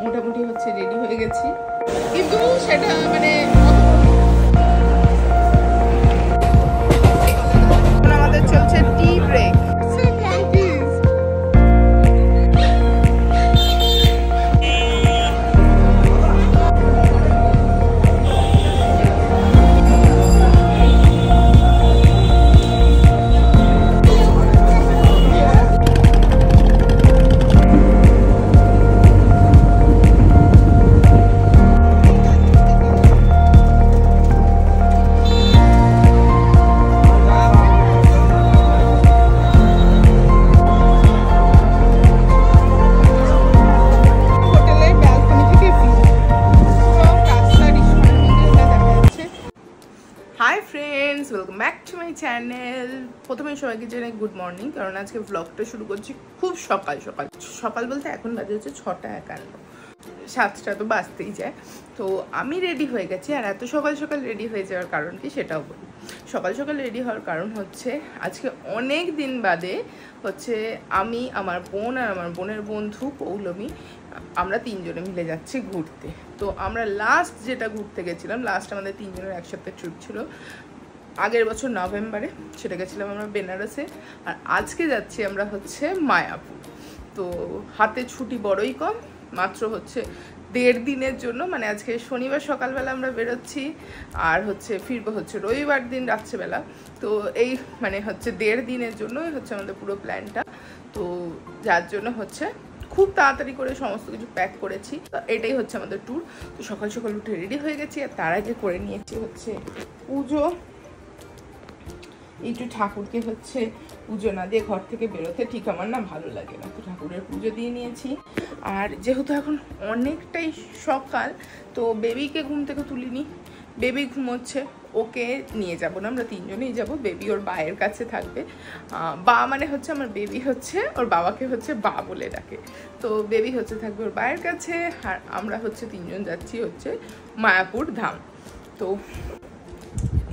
মোটামুটি হচ্ছে রেডি হয়ে গেছি, কিন্তু সেটা মানে আমাদের চলছে tea break. Welcome back to my channel. প্রথমে সবাইকে জানাই গুড মর্নিং, কারণ আজকে ব্লগটা শুরু করছি খুব সকাল সকাল। সকাল বলতে এখন বাজে হচ্ছে 6:51, 7টা তো বাজতেই যায়। তো আমি রেডি হয়ে গেছি। আর এত সকাল সকাল রেডি হয়ে যাওয়ার কারণ কি সেটাও বলি। সকাল সকাল রেডি হওয়ার কারণ হচ্ছে আজকে অনেক দিন বাদে হচ্ছে আমি, আমার বোন আর আমার বোনের বন্ধু পৌলমী, আমরা তিনজনে মিলে যাচ্ছি ঘুরতে। তো আমরা লাস্ট যেটা ঘুরতে গেছিলাম, লাস্ট আমাদের তিনজনের একসাথে ট্রিপ ছিল আগের বছর নভেম্বরে, সেটা গেছিলাম আমরা বেনারসে। আর আজকে যাচ্ছি আমরা হচ্ছে মায়াপুর। তো হাতে ছুটি বড়ই কম, মাত্র হচ্ছে 1.5 দিনের জন্য। মানে আজকে শনিবার সকালবেলা আমরা বেরোচ্ছি, আর হচ্ছে ফিরবো হচ্ছে রবিবার দিন রাত্রেবেলা। তো এই মানে হচ্ছে 1.5 দিনের জন্যই হচ্ছে আমাদের পুরো প্ল্যানটা। তো যার জন্য হচ্ছে খুব তাড়াতাড়ি করে সমস্ত কিছু প্যাক করেছি। এটাই হচ্ছে আমাদের ট্যুর। তো সকাল সকাল উঠে রেডি হয়ে গেছি। আর তার আগে করে নিয়েছি হচ্ছে পুজো। একটু ঠাকুরকে হচ্ছে পুজো না দিয়ে ঘর থেকে বেরোতে ঠিক আমার না ভালো লাগে না, তো ঠাকুরের পুজো দিয়ে নিয়েছি। আর যেহেতু এখন অনেকটাই সকাল, তো বেবিকে ঘুম থেকে তুলিনি, বেবি ঘুমোচ্ছে, ওকে নিয়ে যাব না, আমরা তিনজনেই যাব। বেবি ওর বায়ের কাছে থাকবে। বা মানে হচ্ছে আমার বেবি হচ্ছে ওর বাবাকে হচ্ছে বা বলে ডাকে, তো বেবি হচ্ছে থাকবে ওর বায়ের কাছে। আর আমরা হচ্ছে তিনজন যাচ্ছি হচ্ছে মায়াপুর ধাম। তো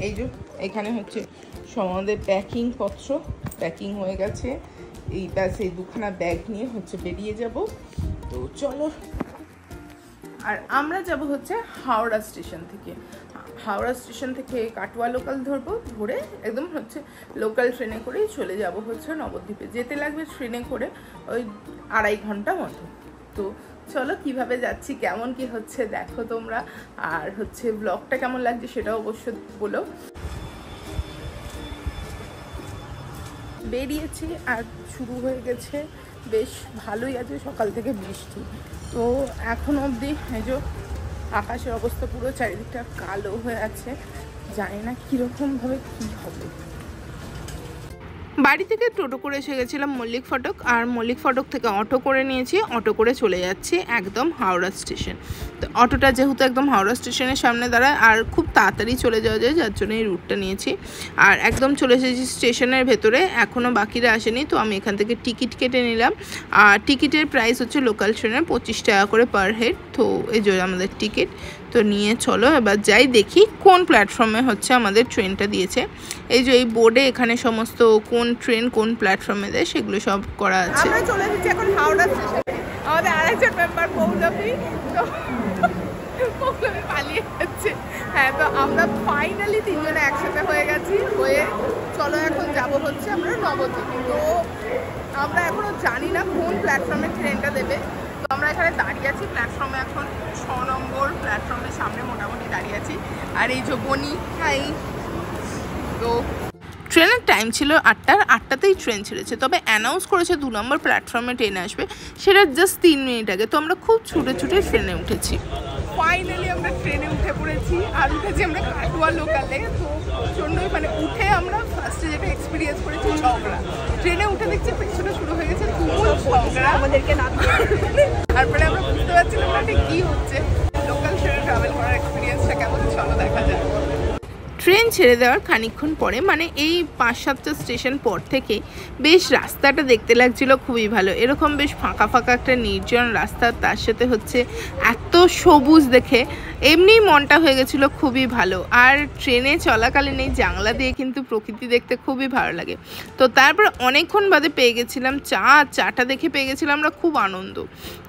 এই যে এখানে হচ্ছে সব আমাদের প্যাকিং পত্র প্যাকিং হয়ে গেছে। এই ব্যাস এই 2খানা ব্যাগ নিয়ে হচ্ছে বেরিয়ে যাব। তো চলো। আর আমরা যাব হচ্ছে হাওড়া স্টেশন থেকে। হাওড়া স্টেশন থেকে কাটোয়া লোকাল ধরবো, ধরে একদম হচ্ছে লোকাল ট্রেনে করেই চলে যাব হচ্ছে নবদ্বীপে। যেতে লাগবে ট্রেনে করে ওই 2.5 ঘন্টা মতো। তো চলো কিভাবে যাচ্ছি, কেমন কি হচ্ছে দেখো তোমরা। আর হচ্ছে ব্লগটা কেমন লাগছে সেটাও অবশ্যই বলো। বেরিয়েছি আর শুরু হয়ে গেছে, বেশ ভালোই আছে সকাল থেকে বৃষ্টি। তো এখন অবধি এই যে আকাশের অবস্থা পুরো চারিদিকটা কালো হয়ে আছে, জানি না কীরকমভাবে কী হবে। বাড়ি থেকে টোটো করে এসে গেছিলাম মল্লিক ফটক, আর মল্লিক ফটক থেকে অটো করে নিয়েছি। অটো করে চলে যাচ্ছি একদম হাওড়া স্টেশন। তো অটোটা যেহেতু একদম হাওড়া স্টেশনের সামনে দাঁড়ায় আর খুব তাড়াতাড়ি চলে যাওয়া যায়, যার জন্য এই রুটটা নিয়েছি। আর একদম চলে এসেছি স্টেশনের ভেতরে, এখনও বাকিরা আসেনি। তো আমি এখান থেকে টিকিট কেটে নিলাম। আর টিকিটের প্রাইস হচ্ছে লোকাল ট্রেনের 25 টাকা করে পার হেড। তো এই যে আমাদের টিকিট। তো নিয়ে চলো এবার যাই, দেখি কোন প্ল্যাটফর্মে হচ্ছে আমাদের ট্রেনটা দিয়েছে। এই যে এই বোর্ডে এখানে সমস্ত কোন ট্রেন কোন প্ল্যাটফর্মে দেয় সেগুলো সব করা আছে। আমরা চলে এসেছি এখন হাওড়া স্টেশনে। আমাদের আরেকজন মেম্বার পৌলমী, তো পৌলমী পালিয়ে যাচ্ছে। হ্যাঁ, তো আমরা ফাইনালি তিনজনে একসাথে হয়ে গেছি। হয়ে চলো এখন যাব হচ্ছে আমরা নবদ্বীপে। তো আমরা এখনো জানি না কোন প্ল্যাটফর্মে ট্রেনটা দেবে। তো আমরা এখানে দাঁড়িয়ে আছি প্ল্যাটফর্মে, এখন 6 নম্বর প্ল্যাটফর্মের সামনে মোটামুটি দাঁড়িয়ে আছি। আর এই যে বনি, হাই। তো ট্রেনের টাইম ছিল 8টার, 8টাতেই ট্রেন ছেড়েছে। তবে অ্যানাউন্স করেছে 2 নম্বর প্ল্যাটফর্মে ট্রেন আসবে, সেটা জাস্ট 3 মিনিট আগে। তো আমরা খুব ছুটে ছুটে ট্রেনে উঠেছি। ফাইনালি আমরা ট্রেনে উঠে পড়েছি। আর উঠেছি আমরা কাটোয়া লোকালে। তো প্রচণ্ডই মানে উঠে আমরা ফার্স্টে যেটা এক্সপিরিয়েন্স করেছি ঝগড়া। ট্রেনে উঠে দেখছি পেছনে শুরু হয়ে গেছে তুমুল ঝগড়া, আমাদেরকে না। তারপরে আমরা বুঝতে পারছিলাম না ঠিক কী হচ্ছে। লোকাল ট্রেনে ট্রাভেল করার এক্সপিরিয়েন্সটা কেমন, চলো দেখা যায়। ট্রেন ছেড়ে দেওয়ার খানিকক্ষণ পরে মানে এই 5-7টা স্টেশন পর থেকে বেশ রাস্তাটা দেখতে লাগছিল খুবই ভালো। এরকম বেশ ফাঁকা ফাঁকা একটা নির্জন রাস্তা, তার সাথে হচ্ছে এত সবুজ দেখে এমনি মনটা হয়ে গেছিলো খুবই ভালো। আর ট্রেনে চলাকালীন এই জানলা দিয়ে কিন্তু প্রকৃতি দেখতে খুবই ভালো লাগে। তো তারপর অনেকক্ষণ বাদে পেয়ে গেছিলাম চাটা দেখে পেয়ে গেছিলাম আমরা খুব আনন্দ।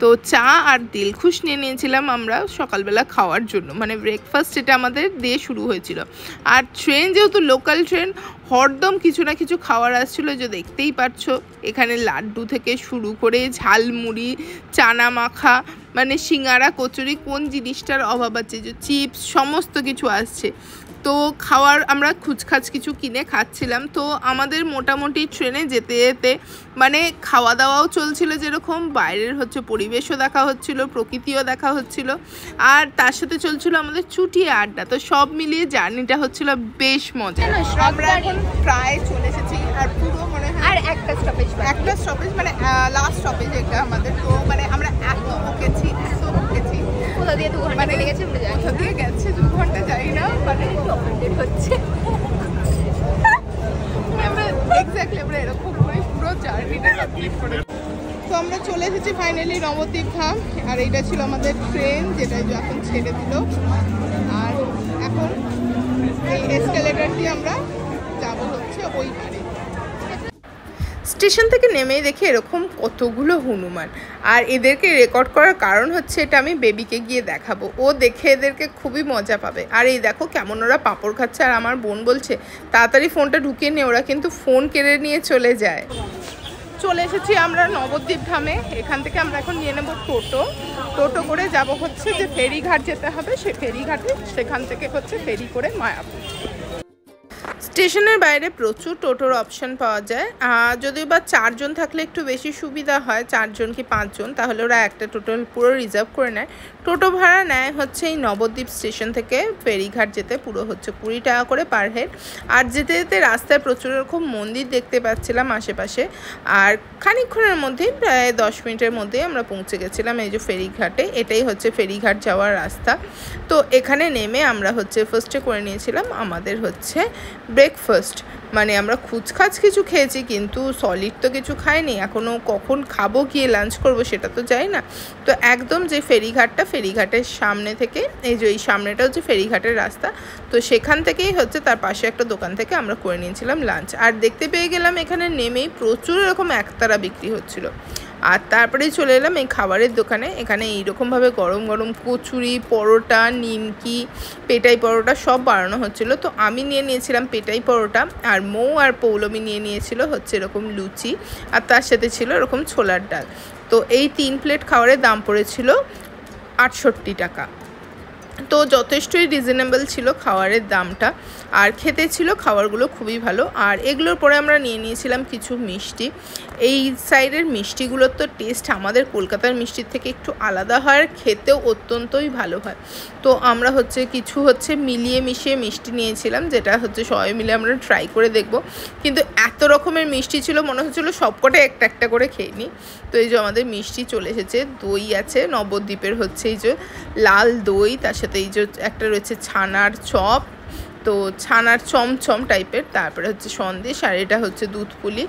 তো চা আর দিলখুশ নিয়ে নিয়েছিলাম আমরা সকালবেলা খাওয়ার জন্য, মানে ব্রেকফাস্ট এটা আমাদের দিয়ে শুরু হয়েছিল। আর ট্রেন যেহেতু লোকাল ট্রেন, হরদম কিছু না কিছু খাওয়ার আসছিলো, যে দেখতেই পাচ্ছ এখানে লাড্ডু থেকে শুরু করে ঝালমুড়ি, চানা মাখা, মানে সিঙ্গারা, কচুরি, কোন জিনিসটার অভাব আছে, যে চিপস, সমস্ত কিছু আসছে। তো খাওয়ার আমরা খুচখাচ কিছু কিনে খাচ্ছিলাম। তো আমাদের মোটামুটি ট্রেনে যেতে যেতে মানে খাওয়া দাওয়াও চলছিল, যেরকম বাইরের হচ্ছে পরিবেশও দেখা হচ্ছিল, প্রকৃতিও দেখা হচ্ছিল, আর তার সাথে চলছিল আমাদের চুটিয়ে আড্ডা। তো সব মিলিয়ে জার্নিটা হচ্ছিল বেশ মজা। আমরা এখন প্রায় চলে এসেছি, আর পুরো মনে হয় আর একটা স্টপেজ মানে লাস্ট স্টপেজ এটা আমাদের। তো মানে আমরা এত বকেছি কোথা দিয়ে 2 ঘন্টা লেগে গেছে, কোথা দিয়ে গেছে 2 ঘন্টা যাই না, মানে হচ্ছে আমরা এক্স্যাক্টলি আমরা এরকম করে পুরো জার্নিটা কমপ্লিট করে। তো আমরা চলে এসেছি ফাইনালি নবদ্বীপ ধাম, আর এইটা ছিল আমাদের ট্রেন যেটা এখন ছেড়ে দিল। আর এখন এই এসকেলেটর দিয়ে আমরা যাবো হচ্ছে ওই পারে। স্টেশন থেকে নেমেই দেখে এরকম কতগুলো হনুমান, আর এদেরকে রেকর্ড করার কারণ হচ্ছে এটা আমি বেবিকে গিয়ে দেখাবো, ও দেখে এদেরকে খুবই মজা পাবে। আর এই দেখো কেমন ওরা পাঁপড় খাচ্ছে, আর আমার বোন বলছে তাড়াতাড়ি ফোনটা ঢুকিয়ে নে, ওরা কিন্তু ফোন কেড়ে নিয়ে চলে যায়। চলে এসেছি আমরা নবদ্বীপ ধামে। এখান থেকে আমরা এখন নিয়ে নেব টোটো করে যাব হচ্ছে যে ফেরিঘাট যেতে হবে, সে ফেরিঘাটে, সেখান থেকে হচ্ছে ফেরি করে মায়াপুর। স্টেশনের বাইরে প্রচুর টোটোর অপশন পাওয়া যায়, যদিও বা 4 জন থাকলে একটু বেশি সুবিধা হয়, 4 জন কি 5 জন, তাহলে ওরা একটা টোটো পুরো রিজার্ভ করে নেয়। টোটো ভাড়া নেয় হচ্ছে এই নবদ্বীপ স্টেশন থেকে ফেরিঘাট যেতে পুরো হচ্ছে 20 টাকা করে পার হেড। আর যেতে যেতে রাস্তায় প্রচুর রকম মন্দির দেখতে পাচ্ছিলাম আশেপাশে, আর খানিকক্ষণের মধ্যেই প্রায় 10 মিনিটের মধ্যেই আমরা পৌঁছে গেছিলাম এই যে ফেরিঘাটে। এটাই হচ্ছে ফেরিঘাট যাওয়ার রাস্তা। তো এখানে নেমে আমরা হচ্ছে ফার্স্টে করে নিয়েছিলাম আমাদের হচ্ছে ব্রেকফাস্ট, মানে আমরা খুচখাচ কিছু খেয়েছি কিন্তু সলিড তো কিছু খাইনি এখনও। কখন খাবো, গিয়ে লাঞ্চ করবো সেটা তো যাই না। তো একদম যে ফেরিঘাটের সামনে থেকে, এই যে এই সামনেটা হচ্ছে ফেরিঘাটের রাস্তা, তো সেখান থেকেই হচ্ছে তার পাশে একটা দোকান থেকে আমরা করে নিয়েছিলাম লাঞ্চ। আর দেখতে পেয়ে গেলাম এখানে নেমেই প্রচুর এরকম একতারা বিক্রি হচ্ছিল। আর তারপরেই চলে এলাম এই খাবারের দোকানে। এখানে এইরকমভাবে গরম গরম কচুরি, পরোটা, নিমকি, পেটাই পরোটা সব বানানো হচ্ছিলো। তো আমি নিয়ে নিয়েছিলাম পেটাই পরোটা, আর মৌ আর পৌলমি নিয়ে নিয়েছিল হচ্ছে এরকম লুচি, আর তার সাথে ছিল এরকম ছোলার ডাল। তো এই 3 প্লেট খাবারের দাম পড়েছিল 68 টাকা। তো যথেষ্টই রিজনেবল ছিল খাবারের দামটা, আর খেতে ছিল খাবারগুলো খুবই ভালো। আর এগুলোর পরে আমরা নিয়ে নিয়েছিলাম কিছু মিষ্টি। এই সাইডের মিষ্টিগুলোর তো টেস্ট আমাদের কলকাতার মিষ্টির থেকে একটু আলাদা হয়, আর খেতেও অত্যন্তই ভালো হয়। তো আমরা হচ্ছে কিছু হচ্ছে মিলিয়ে মিশিয়ে মিষ্টি নিয়েছিলাম, যেটা হচ্ছে সবাই মিলে আমরা ট্রাই করে দেখব। কিন্তু এত রকমের মিষ্টি ছিল, মনে হচ্ছিলো সবকটাই একটা একটা করে খেয়ে নিই। তো এই যে আমাদের মিষ্টি চলে এসেছে, দই আছে নবদ্বীপের হচ্ছে এই যে লাল দই, তার সাথে এই যে একটা রয়েছে ছানার চপ, তো ছানার চমচম টাইপের, তারপরে হচ্ছে সন্দেশ, আর এটা হচ্ছে দুধ পুলি।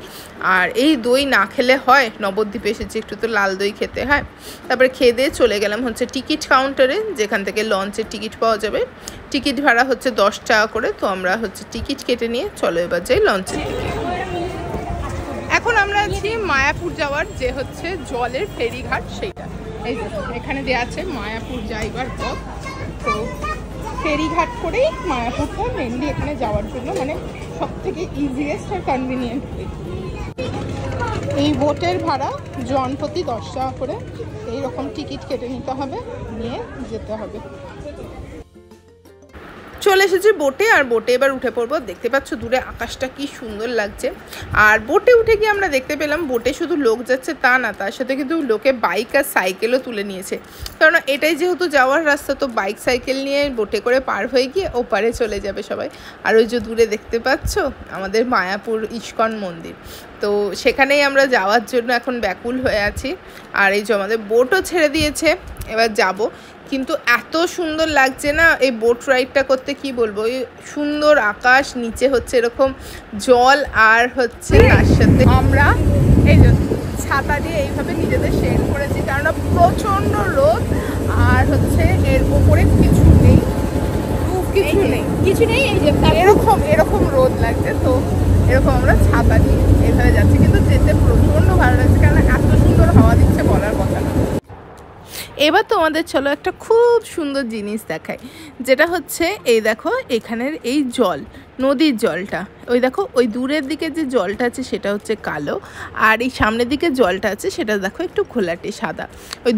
আর এই দই না খেলে হয়, নবদ্বীপে এসেছি একটু তো লাল দই খেতে হয়। তারপরে খেয়ে দিয়ে চলে গেলাম হচ্ছে টিকিট কাউন্টারে, যেখান থেকে লঞ্চের টিকিট পাওয়া যাবে। টিকিট ভাড়া হচ্ছে 10 টাকা করে। তো আমরা হচ্ছে টিকিট কেটে নিয়ে চলো এবার যাই লঞ্চের দিকে। এখন আমরা আছি মায়াপুর যাওয়ার যে হচ্ছে জলের ফেরিঘাট, সেইটা এই যে এখানে দেওয়া আছে মায়াপুর যাইবার পথ। তো ফেরিঘাট করেই মায়াপুরটা মেনলি এখানে যাওয়ার জন্য মানে সব থেকে ইজিয়েস্ট আর কনভিনিয়েন্ট। এই বোটের ভাড়া জনপ্রতি 10 টাকা করে, এইরকম টিকিট কেটে নিতে হবে, নিয়ে যেতে হবে। চলে এসেছি বোটে, আর বোটে এবার উঠে পড়বো। দেখতে পাচ্ছ দূরে আকাশটা কি সুন্দর লাগছে। আর বোটে উঠে গিয়ে আমরা দেখতে পেলাম বোটে শুধু লোক যাচ্ছে তা না, তার সাথে কিন্তু লোকে বাইক আর সাইকেলও তুলে নিয়েছে, কারণ এটাই যেহেতু যাওয়ার রাস্তা। তো বাইক সাইকেল নিয়ে বোটে করে পার হয়ে গিয়ে ওপারে চলে যাবে সবাই। আর ওই যে দূরে দেখতে পাচ্ছ আমাদের মায়াপুর ইস্কন মন্দির, তো সেখানেই আমরা যাওয়ার জন্য এখন ব্যাকুল হয়ে আছি। আর এই যে আমাদের বোটও ছেড়ে দিয়েছে, এবার যাব। কিন্তু এত সুন্দর লাগছে না এই বোট রাইডটা করতে, কি বলবো, এই সুন্দর আকাশ, নিচে হচ্ছে এরকম জল, আর হচ্ছে তার সাথে আমরা এই যে ছাতা দিয়ে এইভাবে নিজেদের শেড করেছি, কারণ প্রচণ্ড রোদ, আর হচ্ছে এর ওপরে কিছু নেই, কিছু নেই এই যে এরকম রোদ লাগছে। তো এরকম আমরা ছাতা নিয়ে এইভাবে যাচ্ছি, কিন্তু যেতে প্রচণ্ড ভালো লাগছে, কারণ এত সুন্দর হাওয়া দিচ্ছে বলার কথা না। এবার তোমাদের চলো একটা খুব সুন্দর জিনিস দেখাই, যেটা হচ্ছে এই দেখো এখানের এই জল, নদীর জলটা, ওই দেখো ওই দূরের দিকে যে জলটা আছে সেটা হচ্ছে কালো, আর এই সামনের দিকে জলটা আছে সেটা দেখো একটু ঘোলাটে সাদা। ওই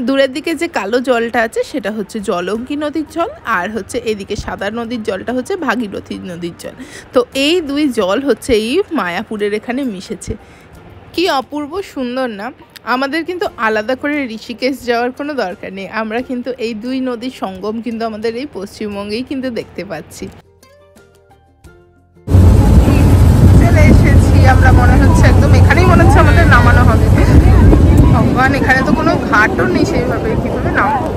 দূরের দিকে যে কালো জলটা আছে সেটা হচ্ছে জলঙ্গি নদীর জল, আর হচ্ছে এদিকে সাদা নদীর জলটা হচ্ছে ভাগীরথী নদীর জল। তো এই দুই জল হচ্ছে এই মায়াপুরের এখানে মিশেছে। কি অপূর্ব সুন্দর না? আমাদের কিন্তু আলাদা করে ঋষিকেশ যাওয়ার কোনো দরকার নেই, আমরা কিন্তু এই দুই নদীর সঙ্গম কিন্তু আমাদের এই পশ্চিমবঙ্গেই কিন্তু দেখতে পাচ্ছি। চলে এসেছি আমরা, মনে হচ্ছে একদম এখানেই মনে হচ্ছে আমাদের নামানো হবে। ভগবান, এখানে তো কোনো ঘাটও নেই সেইভাবে, কীভাবে নামবো?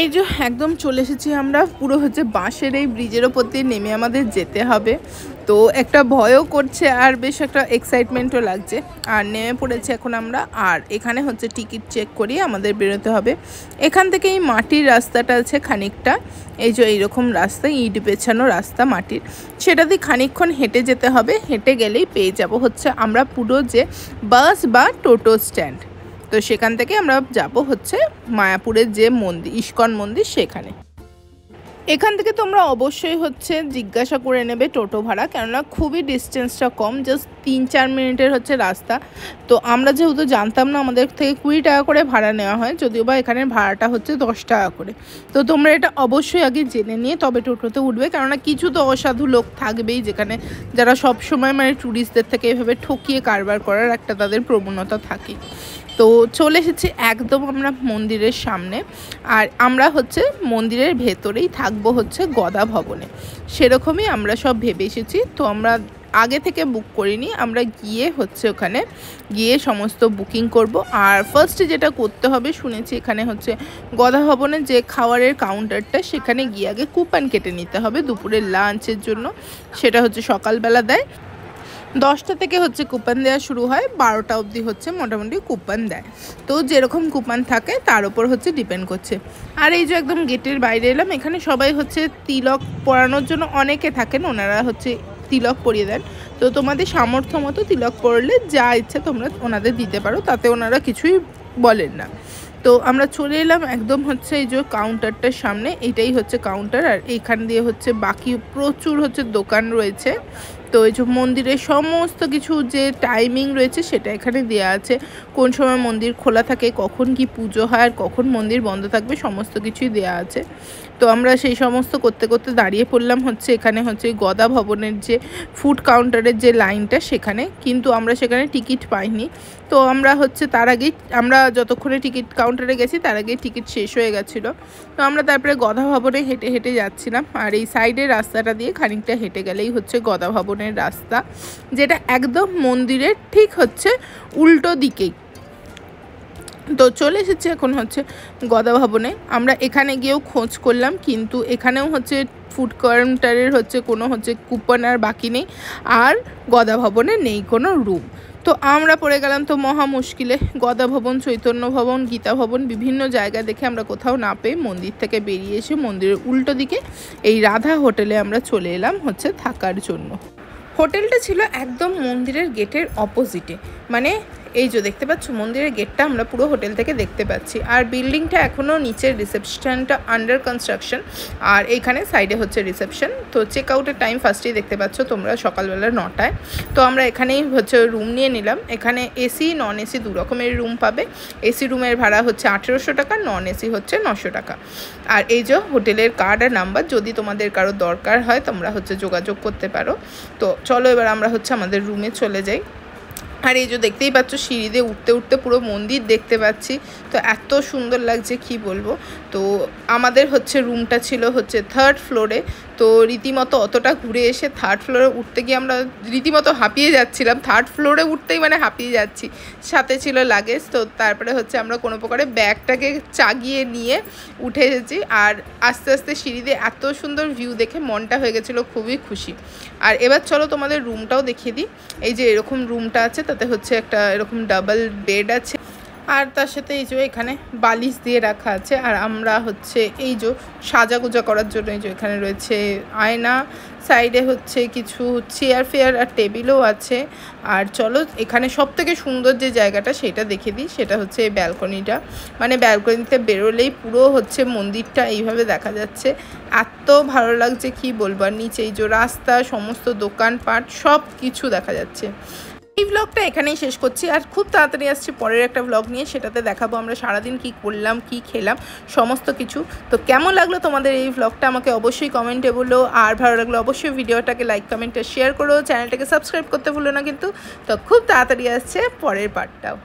এই যে একদম চলে এসেছি আমরা, পুরো হচ্ছে বাঁশের এই ব্রিজের ওপর দিয়ে নেমে আমাদের যেতে হবে। তো একটা ভয়ও করছে আর বেশ একটা এক্সাইটমেন্টও লাগছে, আর নেমে পড়েছে এখন আমরা। আর এখানে হচ্ছে টিকিট চেক করিয়ে আমাদের বেরোতে হবে। এখান থেকে এই মাটির রাস্তাটা আছে খানিকটা, এই যে এইরকম রাস্তা, ইট বেছানো রাস্তা মাটির, সেটা দিয়ে খানিকক্ষণ হেঁটে যেতে হবে। হেঁটে গেলেই পেয়ে যাব হচ্ছে আমরা পুরো যে বাস বা টোটো স্ট্যান্ড। তো সেখান থেকে আমরা যাব হচ্ছে মায়াপুরের যে মন্দির, ইস্কন মন্দির, সেখানে। এখান থেকে তোমরা অবশ্যই হচ্ছে জিজ্ঞাসা করে নেবে টোটো ভাড়া, কেননা খুবই ডিস্টেন্সটা কম, জাস্ট 3-4 মিনিটের হচ্ছে রাস্তা। তো আমরা যেহেতু জানতাম না, আমাদের থেকে 20 টাকা করে ভাড়া নেওয়া হয়, যদিও বা এখানের ভাড়াটা হচ্ছে 10 টাকা করে। তো তোমরা এটা অবশ্যই আগে জেনে নিয়ে তবে টোটোতে উঠবে, কেননা কিছু তো অসাধু লোক থাকবেই যেখানে, যারা সব সময় মানে ট্যুরিস্টদের থেকে এভাবে ঠকিয়ে কারবার করার একটা তাদের প্রবণতা থাকে। তো চলে এসেছি একদম আমরা মন্দিরের সামনে, আর আমরা হচ্ছে মন্দিরের ভেতরেই থাকবো হচ্ছে গদা ভবনে, সেরকমই আমরা সব ভেবে এসেছি। তো আমরা আগে থেকে বুক করিনি, আমরা গিয়ে হচ্ছে ওখানে গিয়ে সমস্ত বুকিং করব। আর ফার্স্টে যেটা করতে হবে শুনেছি এখানে হচ্ছে গদা ভবনের যে খাবারের কাউন্টারটা, সেখানে গিয়ে আগে কুপন কেটে নিতে হবে দুপুরের লাঞ্চের জন্য, সেটা হচ্ছে সকালবেলা দেয়। 10টা থেকে হচ্ছে কুপন দেওয়া শুরু হয়, 12টা অবধি হচ্ছে মোটামুটি কুপন দেয়। তো যেরকম কুপন থাকে তার উপর হচ্ছে ডিপেন্ড করছে। আর এই যে একদম গেটের বাইরে এলাম, এখানে সবাই হচ্ছে তিলক পরানোর জন্য অনেকে থাকেন, ওনারা হচ্ছে তিলক পরিয়ে দেন। তো তোমাদের সামর্থ্য মতো তিলক পরলে যা ইচ্ছা তোমরা ওনাদের দিতে পারো, তাতে ওনারা কিছুই বলেন না। তো আমরা চলে এলাম একদম হচ্ছে এই যে কাউন্টারটার সামনে, এইটাই হচ্ছে কাউন্টার। আর এইখান দিয়ে হচ্ছে বাকি প্রচুর হচ্ছে দোকান রয়েছে। তো এই যে মন্দিরের সমস্ত কিছু যে টাইমিং রয়েছে সেটা এখানে দেওয়া আছে, কোন সময় মন্দির খোলা থাকে, কখন কি পুজো হয়, আর কখন মন্দির বন্ধ থাকবে, সমস্ত কিছুই দেওয়া আছে। তো আমরা সেই সমস্ত করতে করতে দাঁড়িয়ে পড়লাম হচ্ছে এখানে হচ্ছে গদা ভবনের যে ফুড কাউন্টারের যে লাইনটা সেখানে, কিন্তু আমরা সেখানে টিকিট পাইনি। তো আমরা হচ্ছে তার আগেই, আমরা যতক্ষণে টিকিট কাউন্টারে গেছি তার আগেই টিকিট শেষ হয়ে গেছিলো। তো আমরা তারপরে গদা ভবনে হেঁটে হেঁটে যাচ্ছিলাম, আর এই সাইডের রাস্তাটা দিয়ে খানিকটা হেঁটে গেলেই হচ্ছে গদা ভবনের রাস্তা, যেটা একদম মন্দিরের ঠিক হচ্ছে উল্টো দিকেই। তো চলে এসেছি এখন হচ্ছে গদা ভবনে। আমরা এখানে গিয়েও খোঁজ করলাম, কিন্তু এখানেও হচ্ছে ফুড কাউন্টারের হচ্ছে কোনো হচ্ছে কুপন আর বাকি নেই, আর গদা ভবনে নেই কোনো রুম। তো আমরা পড়ে গেলাম তো মহা মুশকিলে। গদা ভবন, চৈতন্য ভবন, গীতা ভবন বিভিন্ন জায়গা দেখে আমরা কোথাও না পেয়ে মন্দির থেকে বেরিয়ে এসে মন্দিরের উল্টো দিকে এই রাধা হোটেলে আমরা চলে এলাম হচ্ছে থাকার জন্য। হোটেলটা ছিল একদম মন্দিরের গেটের অপোজিটে, মানে এই যে দেখতে পাচ্ছ মন্দিরের গেটটা আমরা পুরো হোটেল থেকে দেখতে পাচ্ছি। আর বিল্ডিংটা এখনও নিচের রিসেপশনটা আন্ডার কনস্ট্রাকশন, আর এইখানে সাইডে হচ্ছে রিসেপশন। তো চেক আউটের টাইম ফার্স্টেই দেখতে পাচ্ছ তোমরা, সকালবেলা 9টায়। তো আমরা এখানেই হচ্ছে রুম নিয়ে নিলাম। এখানে এসি নন এসি দু রকমের রুম পাবে। এসি রুমের ভাড়া হচ্ছে 1800 টাকা, নন এসি হচ্ছে 900 টাকা। আর এই যে হোটেলের কার্ড আর নাম্বার, যদি তোমাদের কারো দরকার হয় তোমরা হচ্ছে যোগাযোগ করতে পারো। তো চলো এবার আমরা হচ্ছে আমাদের রুমে চলে যাই। আর এই যে দেখতেই পাচ্ছ সিঁড়ি দিয়ে উঠতে উঠতে পুরো মন্দির দেখতে পাচ্ছি। তো এত সুন্দর লাগছে কি বলবো। তো আমাদের হচ্ছে রুমটা ছিল হচ্ছে 3rd ফ্লোরে। তো রীতিমতো অতটা ঘুরে এসে 3rd ফ্লোরে উঠতে গিয়ে আমরা রীতিমতো হাঁপিয়ে যাচ্ছিলাম। 3rd ফ্লোরে উঠতেই মানে হাঁপিয়ে যাচ্ছি, সাথে ছিল লাগেজ। তো তারপরে হচ্ছে আমরা কোনো প্রকারে ব্যাগটাকে চাগিয়ে নিয়ে উঠে এসেছি। আর আস্তে আস্তে সিঁড়ি দিয়ে এত সুন্দর ভিউ দেখে মনটা হয়ে গেছিলো খুবই খুশি। আর এবার চলো তোমাদের রুমটাও দেখিয়ে দিই। এই যে এরকম রুমটা আছে, তাতে হচ্ছে একটা এরকম ডাবল বেড আছে, আর তার সাথে এই যে এখানে বালিশ দিয়ে রাখা আছে। আর আমরা হচ্ছে এই যে সাজাগোজা করার জন্য এই যে এখানে রয়েছে আয়না, সাইডে হচ্ছে কিছু চেয়ার ফেয়ার আর টেবিলও আছে। আর চলো এখানে সবথেকে সুন্দর যে জায়গাটা সেটা দেখে দিই, সেটা হচ্ছে এই ব্যালকনিটা। মানে ব্যালকনিতে বেরোলেই পুরো হচ্ছে মন্দিরটা এইভাবে দেখা যাচ্ছে, এত ভালো লাগছে কি বলবো। আর নিচে এই যে রাস্তা, সমস্ত দোকানপাট সব কিছু দেখা যাচ্ছে। এই ব্লগটা এখানেই শেষ করছি, আর খুব তাড়াতাড়ি আসছি পরের একটা ব্লগ নিয়ে। সেটাতে দেখাবো আমরা সারাদিন কি করলাম, কি খেলাম, সমস্ত কিছু। তো কেমন লাগলো তোমাদের এই ব্লগটা আমাকে অবশ্যই কমেন্টে বলো। আর ভালো লাগলো অবশ্যই ভিডিওটাকে লাইক কমেন্টে শেয়ার করো, চ্যানেলটাকে সাবস্ক্রাইব করতে ভুলো না কিন্তু। তো খুব তাড়াতাড়ি আসছে পরের পার্টটাও।